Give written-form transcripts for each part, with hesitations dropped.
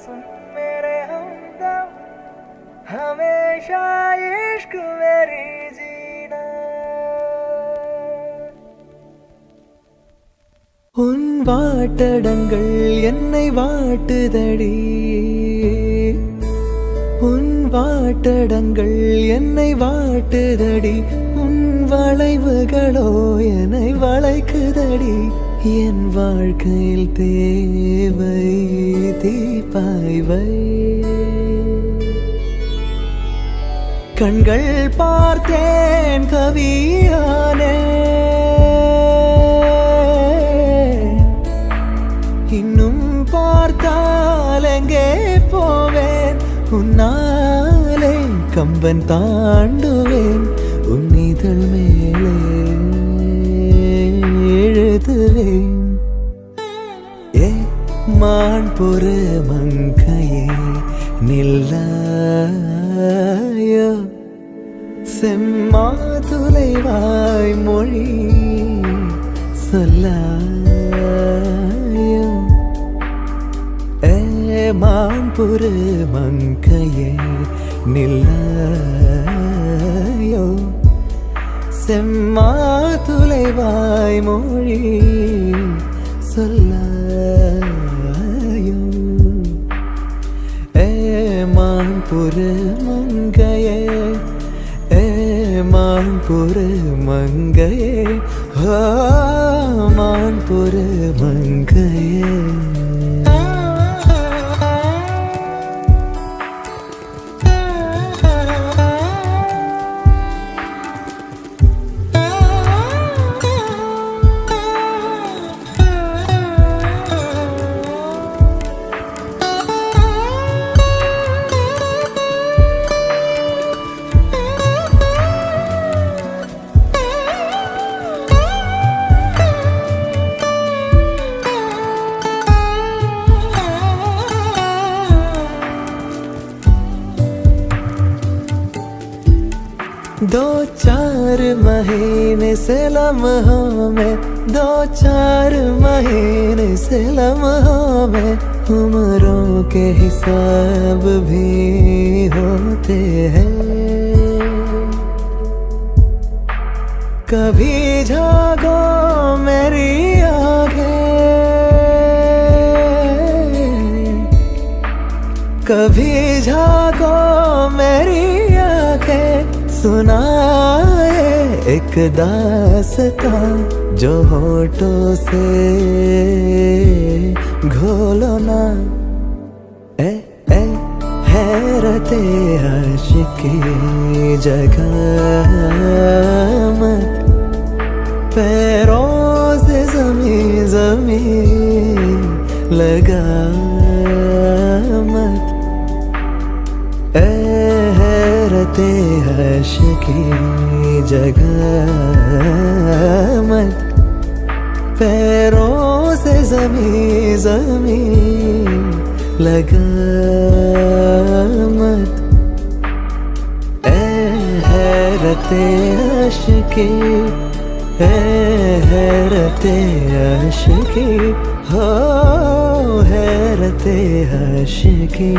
सुन मेरे हमदम हमेशा इश्क मेरी जीना உன் வாட்டடங்கள் என்னை வாட்டுதடி உன் வாட்டடங்கள் என்னை வாட்டுதடி உன் வளைவுகளோ என்னை வளைக்குதடி என் வாழ்க்கையில் தேவை தீபாய்வை கண்கள் பார்த்தேன் கவியானே இன்னும் பார்த்தால் எங்கே போவேன் உன்னாலே கம்பன் தாண்டுவேன் உன் இதழ் மேலே எழுதுவேன் ஏ மான் பொறு மங்கையே நில்லாயோ செம்மாதுளைவாய் மொழி சொல்லாயோ ஏ மான் பொறு மங்கையே நில்லாயோ செம்மாதுளைவாய் மொழி சொல்லாயோ ஏ மான் பொறு மங்கையே ஏ மான் பொறு மங்கையே ஓ மான் பொறு மங்கையே दो चार महीने से लम्हों में दो चार महीने से लम्हों में उम्रों के हिसाब भी होते हैं कभी जागो मेरी आँखें कभी जागो मेरी आँखें सुनाए एक दास्तां जो होठों से घोलो ना ए हैरते आशिकी जगह मत पैरों से ज़मीं लगा मत हैरते आशिकी जगह मत पैरों से ज़मीं लगा मत हैरते आशिकी हैरते आशिकी हो हैरते आशिकी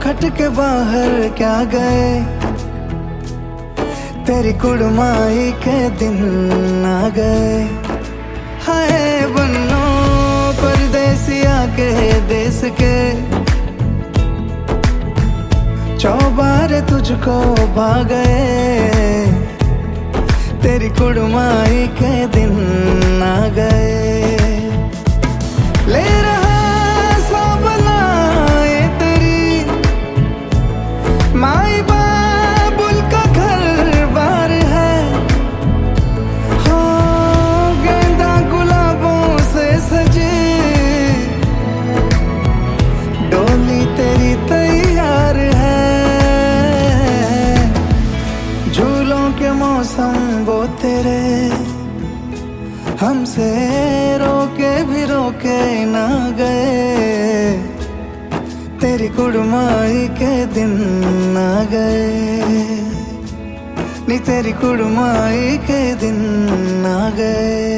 खट के बाहर क्या गए, तेरी कुड़माई के दिन आ गए। हाय बन्नो परदेसिया के देश के, चौबारे तुझको भा गए, तेरी कुड़माई के दिन आ गए। ले रहा सब लाए तेरी माई बाबुल का घर बार है, हो गेंदा गुलाबों से सजे डोली तेरी तैयार है। झूलों के मौसम वो तेरे, हमसे रोके भी रोके ना गए, तेरी कुड़माई के दिन आ गए, नी तेरी कुड़माई के दिन आ गए।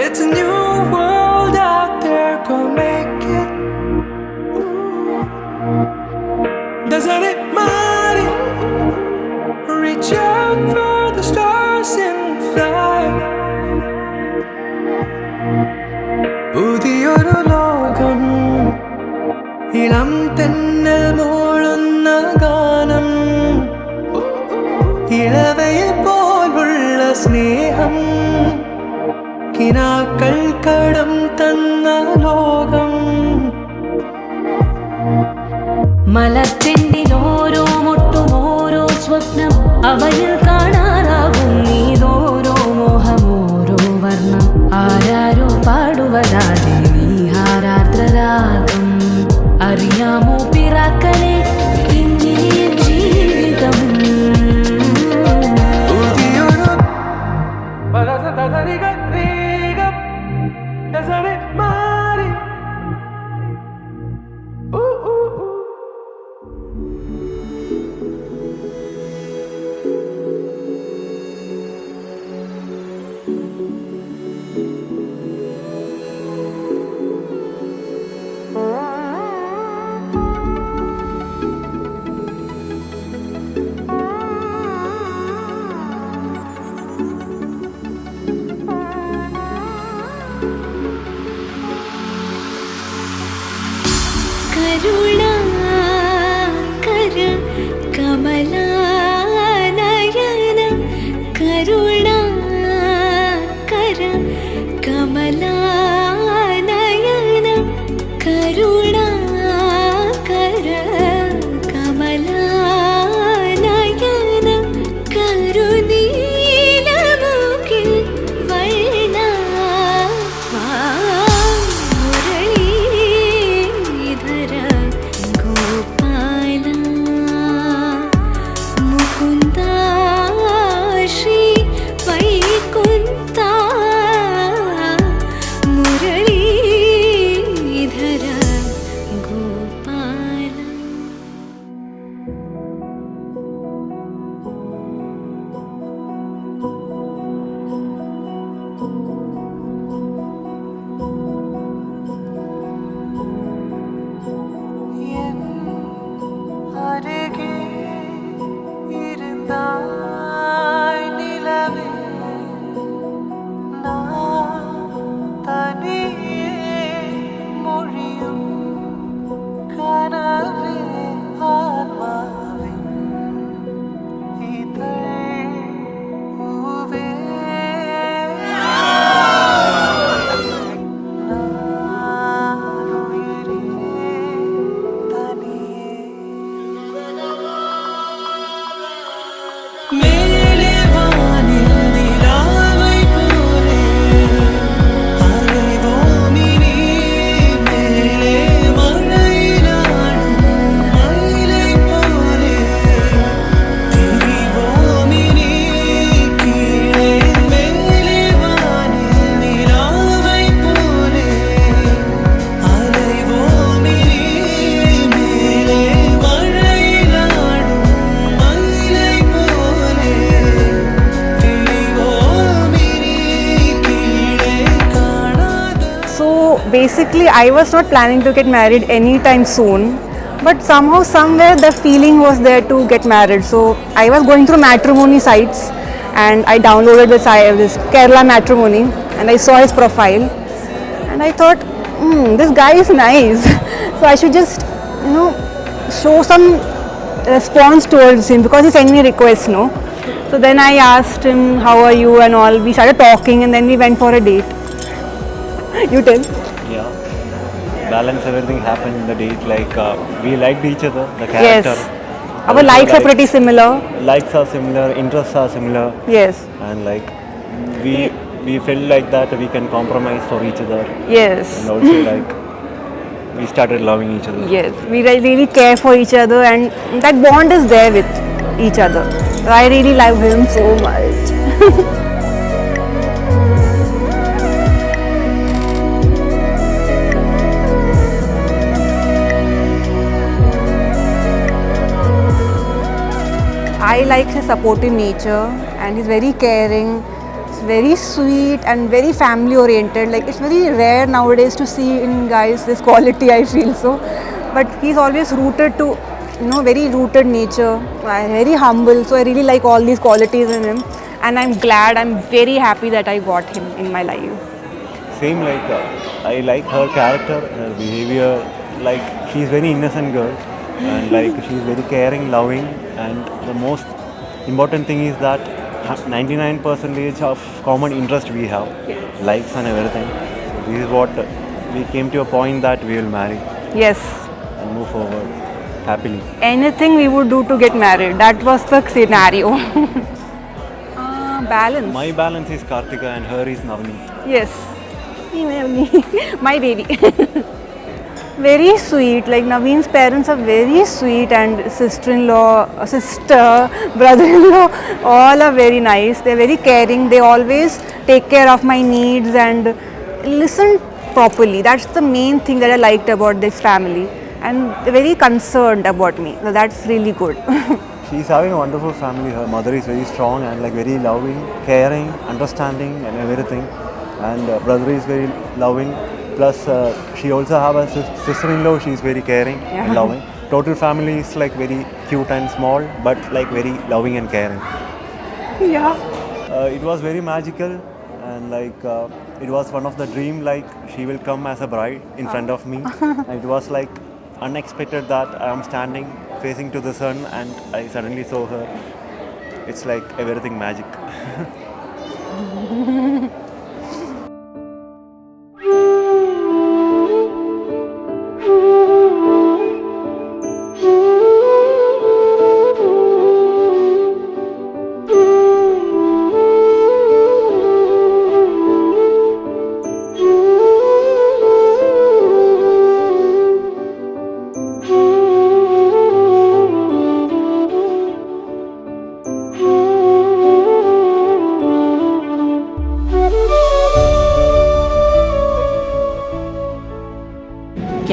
It's a new world out there, go make it. Doesn't it money? Reach out for the stars and fly. ഇളം തെന്നൽ മൂളുന്ന ഗാനം ഇളവയിൽ പോലുള്ള സ്നേഹം കിനാക്കൾ കടം തന്ന ലോകം മലത്തിൻ്റെ ഓരോ മുട്ടും ഓരോ സ്വപ്നം അവയിൽ കാണാനാകും നീതോരോ മോഹം ഓരോ വർണ്ണം ആരാരോ പാടുവതാതെ നീ ഹാരാർദ്രരാഗം അറിയാമോ പിറാക്കളെ ഇങ്ങനെ ജീവിതം കരുണാകര കമലാനയന കരുണാകര കമലാനയന കരുണാകര കമലാനയന കരുനീലമുകിൽ വർണ്ണ Basically, I was not planning to get married anytime soon, but somehow, somewhere, the feeling was there to get married. So I was going through matrimony sites, and I downloaded this Kerala matrimony, and I saw his profile, and I thought, this guy is nice. So I should just, show some response towards him because he sent me a request, no. So then I asked him, how are you and all. We started talking, and then we went for a date. You tell. Yeah, balance everything happened in the date. Like we liked each other, the character. Yes. Our likes are pretty similar. Likes are similar, interests are similar. Yes. And like we felt like that we can compromise for each other. Yes. And also like we started loving each other. Yes. We really care for each other, and that bond is there with each other. I really love him so much. I like his supportive nature, and he's very caring. It's very sweet and very family oriented. Like, it's very rare nowadays to see in guys this quality, I feel so. But he's always rooted to, very rooted nature, very humble. So I really like all these qualities in him, and I'm very happy that I got him in my life. Same like I like her character, her behavior, like she's very innocent girl, and like she's very caring, loving, and the most important thing is that 99% of common interest we have, likes and everything. This is what we came to a point that we will marry Yes. and move forward happily. Anything we would do to get married. That was the scenario. Balance. My balance is Kartika and her is Navni. Yes. My baby. Very sweet. Like Naveen's parents are very sweet, and sister-in-law, sister, brother-in-law, all are very nice. They're very caring. They always take care of my needs and listen properly. That's the main thing that I liked about this family. And they're very concerned about me. So that's really good. She's having a wonderful family. Her mother is very strong and like very loving, caring, understanding and everything. And brother is very loving. Plus she also have a sister-in-law. She's very caring and loving. Total family is like very cute and small, but like very loving and caring. Yeah. It was very magical, and like it was one of the dream, like she will come as a bride in front of me. And it was like unexpected that I am standing facing to the sun and I suddenly saw her. It's like everything magic.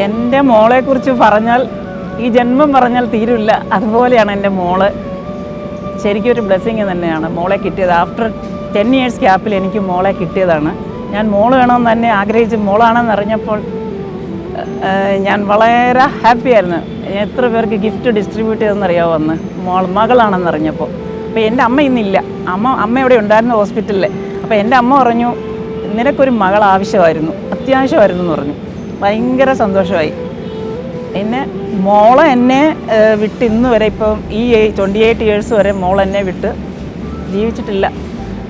എൻ്റെ മോളെക്കുറിച്ച് പറഞ്ഞാൽ ഈ ജന്മം പറഞ്ഞാൽ തീരില്ല. അതുപോലെയാണ് എൻ്റെ മോള്. ശരിക്കും ഒരു ബ്ലെസ്സിങ് തന്നെയാണ് മോളെ കിട്ടിയത്. ആഫ്റ്റർ 10 years ഗ്യാപ്പിൽ എനിക്ക് മോളെ കിട്ടിയതാണ്. ഞാൻ മോള് വേണമെന്ന് തന്നെ ആഗ്രഹിച്ച് മോളാണെന്ന് അറിഞ്ഞപ്പോൾ ഞാൻ വളരെ ഹാപ്പിയായിരുന്നു. എത്ര പേർക്ക് ഗിഫ്റ്റ് ഡിസ്ട്രിബ്യൂട്ട് ചെയ്തെന്നറിയാമോ അന്ന് മകളാണെന്ന് അറിഞ്ഞപ്പോൾ. അപ്പോൾ എൻ്റെ അമ്മ ഇന്നില്ല. അമ്മ ഇവിടെ ഉണ്ടായിരുന്നു ഹോസ്പിറ്റലിൽ. അപ്പോൾ എൻ്റെ അമ്മ പറഞ്ഞു, നിനക്കൊരു മകൾ ആവശ്യമായിരുന്നു, അത്യാവശ്യമായിരുന്നു എന്ന് പറഞ്ഞു. ഭയങ്കര സന്തോഷമായി. പിന്നെ മോളെ എന്നെ വിട്ട് ഇന്ന് വരെ ഇപ്പം ഈ 28 years വരെ മോളെന്നെ വിട്ട് ജീവിച്ചിട്ടില്ല.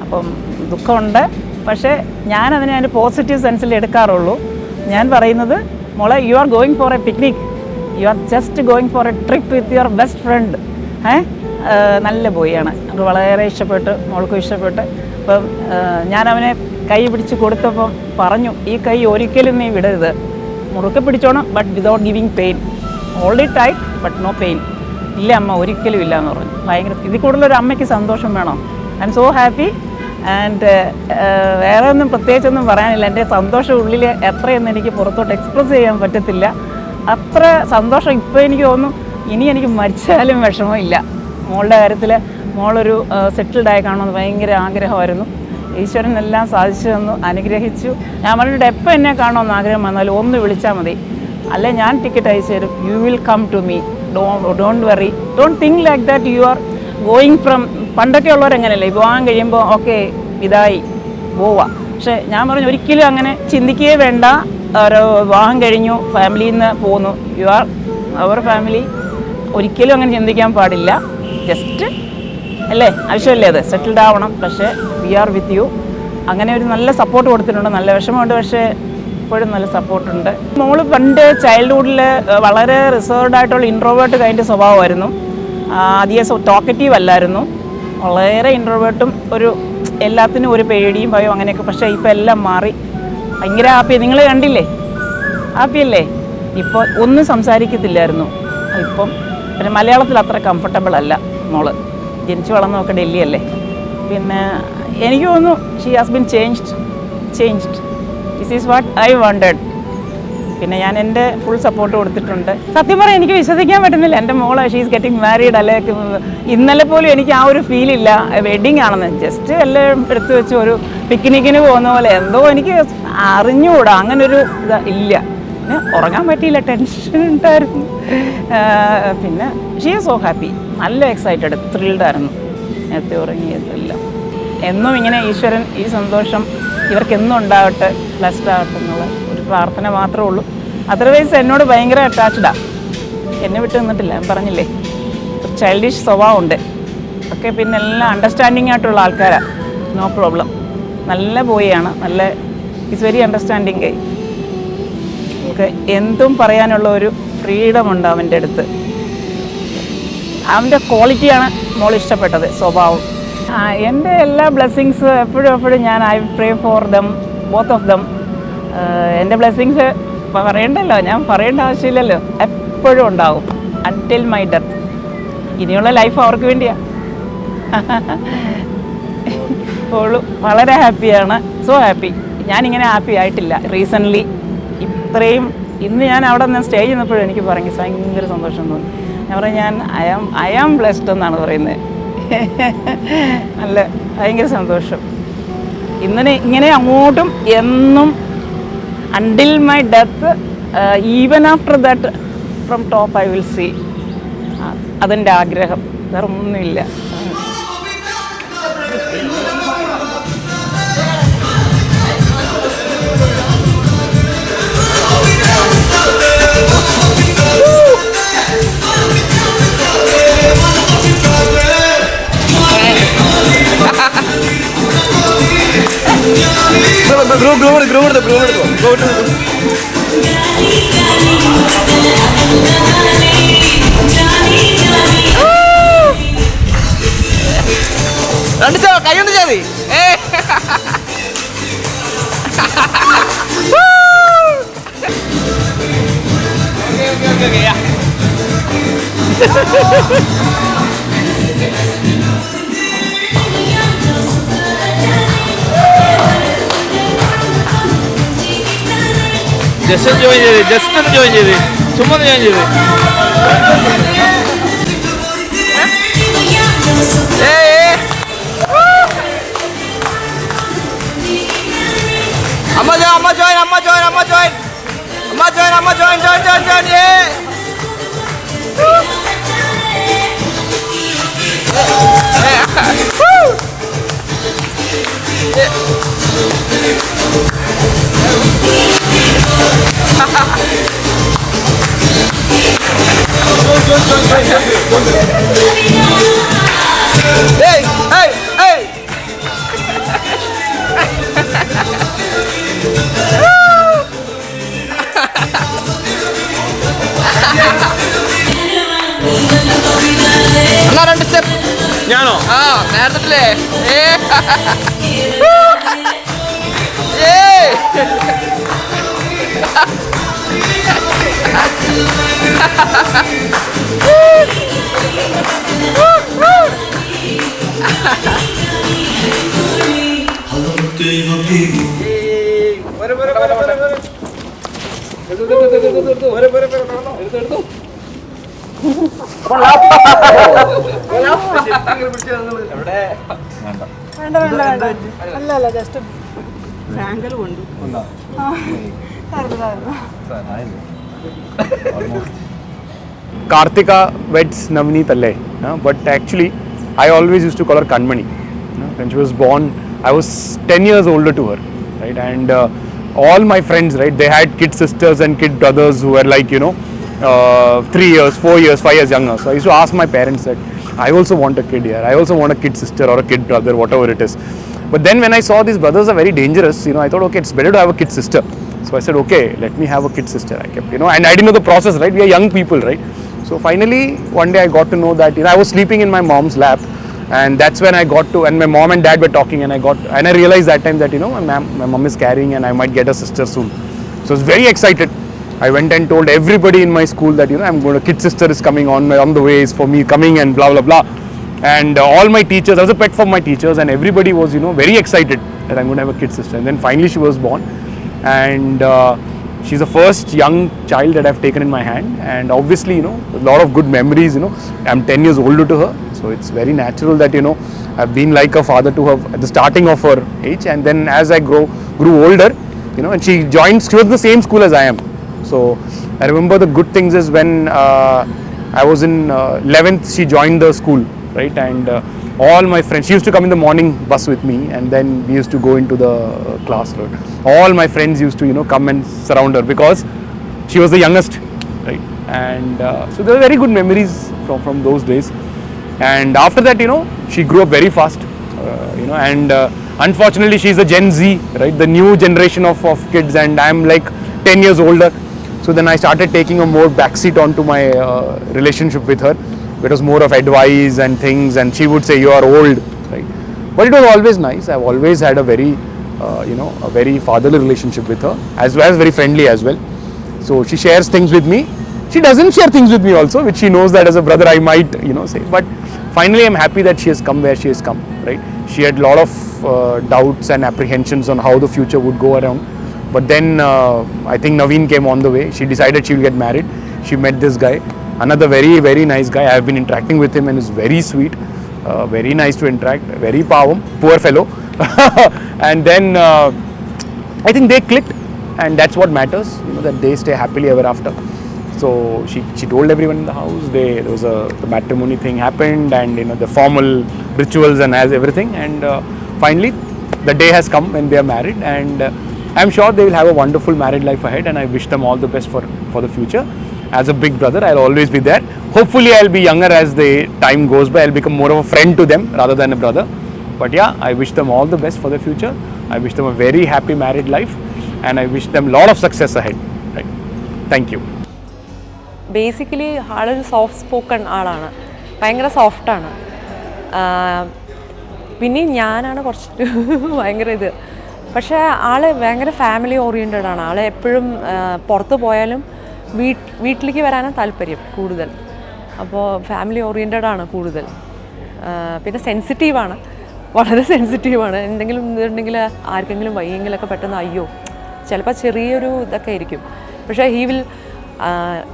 അപ്പം ദുഃഖമുണ്ട്. പക്ഷേ ഞാനതിനെ അതിൻ്റെ പോസിറ്റീവ് സെൻസിൽ എടുക്കാറുള്ളൂ. ഞാൻ പറയുന്നത്, മോളെ, U are going for A picnic, you are just going for A trip with your best friend. നല്ല ബോയാണ്. അത് വളരെ ഇഷ്ടപ്പെട്ട്, മോൾക്കും ഇഷ്ടപ്പെട്ട്. അപ്പം ഞാനവനെ കൈ പിടിച്ച് കൊടുത്തപ്പം പറഞ്ഞു, ഈ കൈ ഒരിക്കലും നീ വിടരുത്, മുറുക്കെ പിടിച്ചോണം, but without giving pain. Already tight but no pain. ഇല്ല അമ്മ, ഒരിക്കലും ഇല്ല എന്ന് പറഞ്ഞു. ഭയങ്കര ഇതിൽ കൂടുതലൊരു അമ്മയ്ക്ക് സന്തോഷം വേണം. I M so happy. And വേറെ ഒന്നും പ്രത്യേകിച്ചൊന്നും പറയാനില്ല. എൻ്റെ സന്തോഷം ഉള്ളിൽ എത്രയെന്ന് എനിക്ക് പുറത്തോട്ട് എക്സ്പ്രസ് ചെയ്യാൻ പറ്റത്തില്ല. അത്ര സന്തോഷം ഇപ്പോൾ എനിക്ക് തോന്നുന്നു. ഇനി എനിക്ക് മരിച്ചാലും വിഷമമില്ല. മോളുടെ കാര്യത്തിൽ മോളൊരു സെറ്റിൽഡായി കാണുമെന്ന് ഭയങ്കര ആഗ്രഹമായിരുന്നു. ഈശ്വരൻ എല്ലാം സാധിച്ചു തന്നു, അനുഗ്രഹിച്ചു. ഞാൻ പറഞ്ഞിട്ട് എപ്പോൾ എന്നെ കാണുമെന്ന് ആഗ്രഹം വന്നാലും ഒന്ന് വിളിച്ചാൽ മതി, അല്ലെ ഞാൻ ടിക്കറ്റ് അയച്ചു തരും. You will come to me, don't worry, don't think like that you are going from. പണ്ടൊക്കെ ഉള്ളവരെങ്ങനെയല്ലേ, വിവാഹം കഴിയുമ്പോൾ ഓക്കെ ഇതായി പോവുക. പക്ഷേ ഞാൻ പറഞ്ഞു, ഒരിക്കലും അങ്ങനെ ചിന്തിക്കുകയേ വേണ്ട. ഒരു വിവാഹം കഴിഞ്ഞു, ഫാമിലിയിൽ നിന്ന് പോന്നു, യു ആർ അവർ ഫാമിലി. ഒരിക്കലും അങ്ങനെ ചിന്തിക്കാൻ പാടില്ല. ജസ്റ്റ് അല്ലേ, ആവശ്യമല്ലേ അത്, സെറ്റിൽഡ് ആവണം. പക്ഷേ വി ആർ വിത്ത് യു. അങ്ങനെ ഒരു നല്ല സപ്പോർട്ട് കൊടുത്തിട്ടുണ്ട്. നല്ല വിഷമമുണ്ട്, പക്ഷേ ഇപ്പോഴും നല്ല സപ്പോർട്ടുണ്ട്. മോള് പണ്ട് ചൈൽഡ്ഹുഡിൽ വളരെ റിസർവ്ഡ് ആയിട്ടുള്ള ഇൻട്രോവേർട്ട് കൈൻഡ് സ്വഭാവമായിരുന്നു. അധികം ടോക്കറ്റീവ് അല്ലായിരുന്നു. വളരെ ഇൻട്രോവേർട്ടും ഒരു എല്ലാത്തിനും ഒരു പേടിയും ഭയം അങ്ങനെയൊക്കെ. പക്ഷേ ഇപ്പോൾ എല്ലാം മാറി. ഭയങ്കര ഹാപ്പി. നിങ്ങൾ കണ്ടില്ലേ, ഹാപ്പിയല്ലേ? ഇപ്പോൾ ഒന്നും സംസാരിക്കത്തില്ലായിരുന്നു. ഇപ്പം പിന്നെ മലയാളത്തിൽ അത്ര കംഫർട്ടബിൾ അല്ല മോള്. ജനിച്ചു വളർന്നതൊക്കെ ഡൽഹി അല്ലേ. പിന്നെ എനിക്ക് തോന്നുന്നു she has been changed. This is what I wanted. പിന്നെ ഞാൻ എൻ്റെ ഫുൾ സപ്പോർട്ട് കൊടുത്തിട്ടുണ്ട്. സത്യം പറയാൻ എനിക്ക് വിശ്വസിക്കാൻ പറ്റുന്നില്ല, എൻ്റെ മോള് ഷീ ഈസ് ഗെറ്റിംഗ് മാരീഡ്. അല്ലെ ഇന്നലെ പോലും എനിക്ക് ആ ഒരു ഫീലില്ല വെഡിങ് ആണെന്ന്. ജസ്റ്റ് എല്ലാം എടുത്തു വെച്ച് ഒരു പിക്നിക്കിന് പോകുന്ന പോലെ എന്തോ എനിക്ക് അറിഞ്ഞുകൂടാ, അങ്ങനൊരു ഇല്ല. പിന്നെ ഉറങ്ങാൻ പറ്റിയില്ല, ടെൻഷൻ ഉണ്ടായിരുന്നു. പിന്നെ ഷീ ഈസ് സോ ഹാപ്പി, നല്ല എക്സൈറ്റഡ്, ത്രിൽഡ് ആയിരുന്നു. നേരത്തെ ഉറങ്ങിയതല്ല. എന്നും ഇങ്ങനെ ഈശ്വരൻ ഈ സന്തോഷം ഇവർക്കെന്നും ഉണ്ടാവട്ടെ, ബ്ലെസ്ഡ് ആവട്ടെ എന്നുള്ള ഒരു പ്രാർത്ഥന മാത്രമേ ഉള്ളൂ. അതർവൈസ് എന്നോട് ഭയങ്കര അറ്റാച്ച്ഡാണ്. എന്നെ വിട്ട് നിന്നിട്ടില്ല, ഞാൻ പറഞ്ഞില്ലേ, ഒരു ചൈൽഡിഷ് സ്വഭാവമുണ്ട്. ഒക്കെ പിന്നെ എല്ലാം അണ്ടർസ്റ്റാൻഡിങ് ആയിട്ടുള്ള ആൾക്കാരാണ്, നോ പ്രോബ്ലം. നല്ല ബോയാണ്, നല്ല ഈസ് വെരി അണ്ടർസ്റ്റാൻഡിങ് ഗൈ. നമുക്ക് എന്തും പറയാനുള്ള ഒരു ഫ്രീഡം ഉണ്ട് അവൻ്റെ അടുത്ത്. അവൻ്റെ ക്വാളിറ്റിയാണ് മോൾ ഇഷ്ടപ്പെട്ടത്, സ്വഭാവം. എൻ്റെ എല്ലാ ബ്ലെസ്സിങ്സ് എപ്പോഴും ഞാൻ I pray for them, both of them. എൻ്റെ ബ്ലെസ്സിങ്സ് പറയണ്ടല്ലോ, ഞാൻ പറയേണ്ട ആവശ്യമില്ലല്ലോ, എപ്പോഴും ഉണ്ടാവും അൺടിൽ മൈ ഡെത്ത്. ഇനിയുള്ള ലൈഫ് അവർക്ക് വേണ്ടിയാണ്. ഓള് വളരെ ഹാപ്പിയാണ്, സോ ഹാപ്പി. ഞാനിങ്ങനെ ഹാപ്പി ആയിട്ടില്ല റീസെൻ്റ്ലി. ഇത്രയും ഇന്ന് ഞാൻ അവിടെ നിന്ന് സ്റ്റേ ചെയ്യുന്നപ്പോഴും എനിക്ക് പറഞ്ഞു ഭയങ്കര സന്തോഷം തോന്നി. ഞാൻ പറഞ്ഞു ഐ ആം ബ്ലെസ്ഡ് എന്നാണ് പറയുന്നത്. നല്ല ഭയങ്കര സന്തോഷം. ഇങ്ങനെ അങ്ങോട്ടും എന്നും until my death, even after that from top I will see. അതെൻ്റെ ആഗ്രഹം, വേറെ ഒന്നുമില്ല. കൈകൊണ്ട് ചേറി ജസ്റ്റ് ഒന്ന് ജോയിൻ ചെയ്ത് ചുമ്മാ ജോയിൻ ചെയ്ത് അമ്മ ജോയിൻ എന്നാ രണ്ട് സ്റ്റെപ്പ് ഞാനോ? ആ നേരത്തില്ലേ അല്ല ജസ്റ്റ് ബാങ്കൽ കൊണ്ടു. Karthika weds Navneet alle, but actually I always used to call her Kanmani. When she was born, I was 10 years older to her, right? And all my friends, right, they had kid sisters and kid brothers who were like, 3 years, 4 years, 5 years younger. So I used to ask my parents that I also want a kid here. I also want a kid sister or a kid brother, whatever it is. But then when I saw these brothers are very dangerous, I thought, okay, it's better to have a kid sister. So I said, okay, let me have a kid sister. I kept, and I didn't know the process, right? We are young people, right? So finally, one day I got to know that, I was sleeping in my mom's lap, and that's when I got to, and my mom and dad were talking, and I realized that time that, my mom is carrying and I might get a sister soon. So I was very excited. I went and told everybody in my school that, I'm going to, kid sister is coming on the way, is for me coming and blah, blah, blah. And all my teachers, I was a pet for my teachers, and everybody was, very excited that I'm going to have a kid sister. And then finally she was born, and she's the first young child that I've taken in my hand, and obviously, a lot of good memories, I'm 10 years older to her, so it's very natural that, I've been like a father to her at the starting of her age, and then as I grew older, and she was in the same school as I am. So I remember the good things is when I was in 11th, she joined the school, right, and all my friends, she used to come in the morning bus with me, and then we used to go into the class, right? All my friends used to, come and surround her, because she was the youngest, right? And so there were very good memories from those days. And after that, she grew up very fast, and unfortunately she's a Gen Z, right? The new generation of kids, and I'm like 10 years older. So then I started taking a more backseat onto my relationship with her. It was more of advice and things, and she would say, you are old, right? But it was always nice. I've always had a very, a very fatherly relationship with her, as well as very friendly as well. So she shares things with me. She doesn't share things with me also, which she knows that as a brother I might, say. But finally I'm happy that she has come where she has come, right? She had a lot of doubts and apprehensions on how the future would go around. But then I think Naveen came on the way. She decided she will get married. She met this guy, another very, very nice guy. I have been interacting with him and is very sweet, very nice to interact, very poor fellow. And then I think they clicked, and that's what matters, that they stay happily ever after. So she told everyone in the house. There was the matrimony thing happened, and the formal rituals and as everything. And finally, the day has come when they are married, and I'm sure they will have a wonderful married life ahead. And I wish them all the best for the future. As a big brother, I'll always be there. Hopefully, I'll be younger as the time goes by. I'll become more of a friend to them rather than a brother. But yeah, I wish them all the best for the future. I wish them a very happy married life, and I wish them a lot of success ahead. Right? Thank you. Basically ആളൊരു soft spoken ആളാണ്, ഭയങ്കര സോഫ്റ്റാണ്. പിന്നെ ഞാനാണ് കുറച്ച് ഭയങ്കര ഇത്. പക്ഷേ ആൾ ഭയങ്കര ഫാമിലി ഓറിയൻറ്റഡ് ആണ്. ആൾ എപ്പോഴും പുറത്ത് പോയാലും വീട്ടിലേക്ക് വരാനാണ് താല്പര്യം കൂടുതൽ. അപ്പോൾ ഫാമിലി ഓറിയൻറ്റഡ് ആണ് കൂടുതൽ. പിന്നെ സെൻസിറ്റീവാണ്, വളരെ സെൻസിറ്റീവാണ്. എന്തെങ്കിലും ഇതുണ്ടെങ്കിൽ ആർക്കെങ്കിലും വയ്യെങ്കിലൊക്കെ പെട്ടെന്ന് അയ്യോ, ചിലപ്പോൾ ചെറിയൊരു ഇതൊക്കെ ആയിരിക്കും. പക്ഷേ ഹീ വിൽ,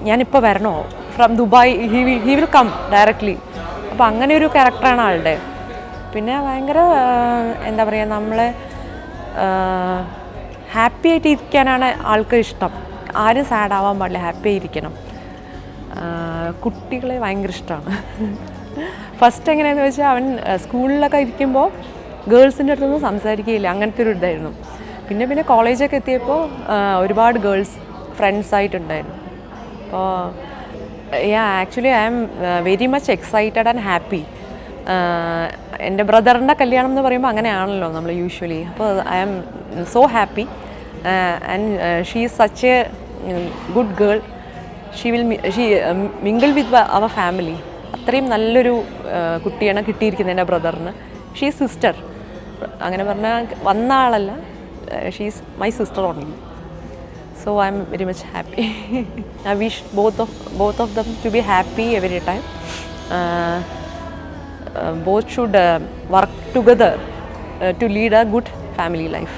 ഞാനിപ്പോൾ വരണോ from Dubai, he will come directly. അപ്പോൾ അങ്ങനെ ഒരു ക്യാരക്ടറാണ് ആളുടെ. പിന്നെ ഭയങ്കര എന്താ പറയുക, നമ്മളെ ഹാപ്പി ആയിട്ട് ഇരിക്കാനാണ് ആൾക്ക് ഇഷ്ടം. ആരും സാഡ് ആവാൻ പാടില്ല, ഹാപ്പി ആയിരിക്കണം. കുട്ടികളെ ഭയങ്കര ഇഷ്ടമാണ്. ഫസ്റ്റ് എങ്ങനെയാണെന്ന് വെച്ചാൽ അവൻ സ്കൂളിലൊക്കെ ഇരിക്കുമ്പോൾ ഗേൾസിൻ്റെ അടുത്തൊന്നും സംസാരിക്കുകയില്ല, അങ്ങനത്തെ ഒരു ഇതായിരുന്നു. പിന്നെ കോളേജൊക്കെ എത്തിയപ്പോൾ ഒരുപാട് ഗേൾസ് ഫ്രണ്ട്സായിട്ടുണ്ടായിരുന്നു. അപ്പോൾ actually I am very much excited and happy. എൻ്റെ ബ്രദറിൻ്റെ കല്യാണം എന്ന് പറയുമ്പോൾ അങ്ങനെയാണല്ലോ നമ്മൾ യൂഷ്വലി. അപ്പോൾ I am so happy and she is such a good girl. She mingle with our family. അത്രയും നല്ലൊരു കുട്ടിയാണ് കിട്ടിയിരിക്കുന്നത് എൻ്റെ ബ്രദറിന്. ഷീ ഈസ് സിസ്റ്റർ, അങ്ങനെ പറഞ്ഞാൽ വന്ന ആളല്ല, she is my sister only. So I'm very much happy. I wish both of them to be happy every time. Both should work together to lead a good family life.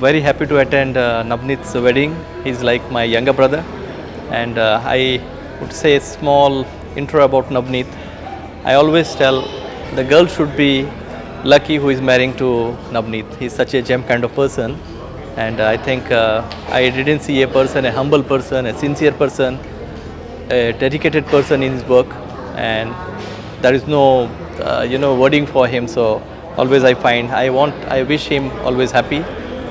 Very happy to attend Navneet's wedding. He's like my younger brother, and I would say a small intro about Navneet. I always tell the girl should be lucky who is marrying to Navneet. He's such a gem kind of person. And I think I didn't see a person, a humble person, a sincere person, a dedicated person in his work, and there is no wording for him. So always I wish him always happy.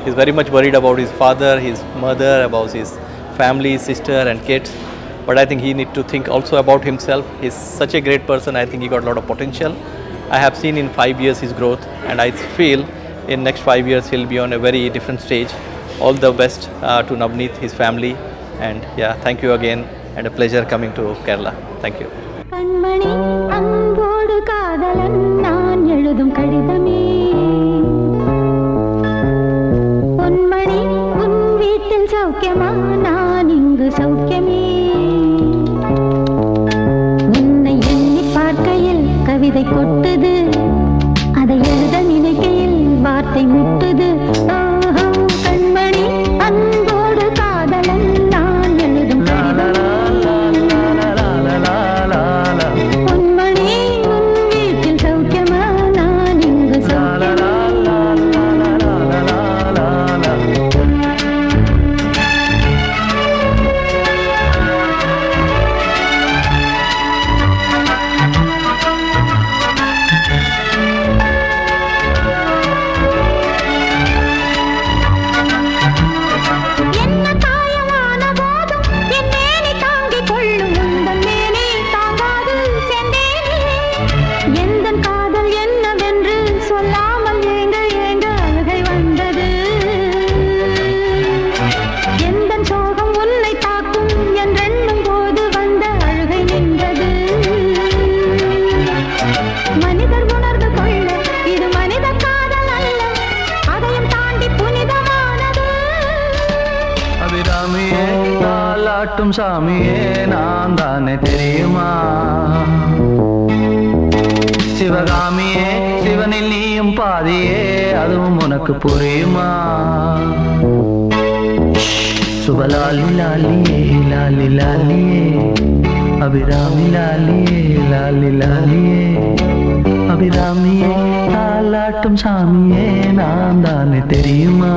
He's very much worried about his father, his mother, about his family, sister and kids. But I think he need to think also about himself. He's such a great person. I think he got a lot of potential. I have seen in 5 years his growth, and I feel in next 5 years he'll be on a very different stage. All the best to Navneet, his family, and yeah, thank you again, and a pleasure coming to Kerala. Thank you. கண்மணி அன்போடு காதலன் நான் எழுதும் கடிதமே, பொன்மணி உன் வீட்டில் சௌக்கியமா, நான் இங்கு சௌக்கியமே. உன்னை எண்ணி பார்க்கையில் கவிதை கொட்டுது, அதை எழுத நினைக்கையில் வார்த்தை முட்டுது. கண்மணி அன்போடு காதலன் நான் எழுதும் பொன்மணி உன் வீட்டில் சௌக்கியமா, நான் இங்கு சௌக்கியமா. தாலாட்டும் சாமியே நான் தானே தெரியுமா? சிவகாமியே சிவனில் நீயும் பாதியே அதுவும் உனக்கு புரியுமா? சுபலாலி லாலியே லாலி லாலியே அபிராமி லாலியே லாலி லாலியே அபிராமியே தாலாட்டும் சாமியே நான் தானே தெரியுமா?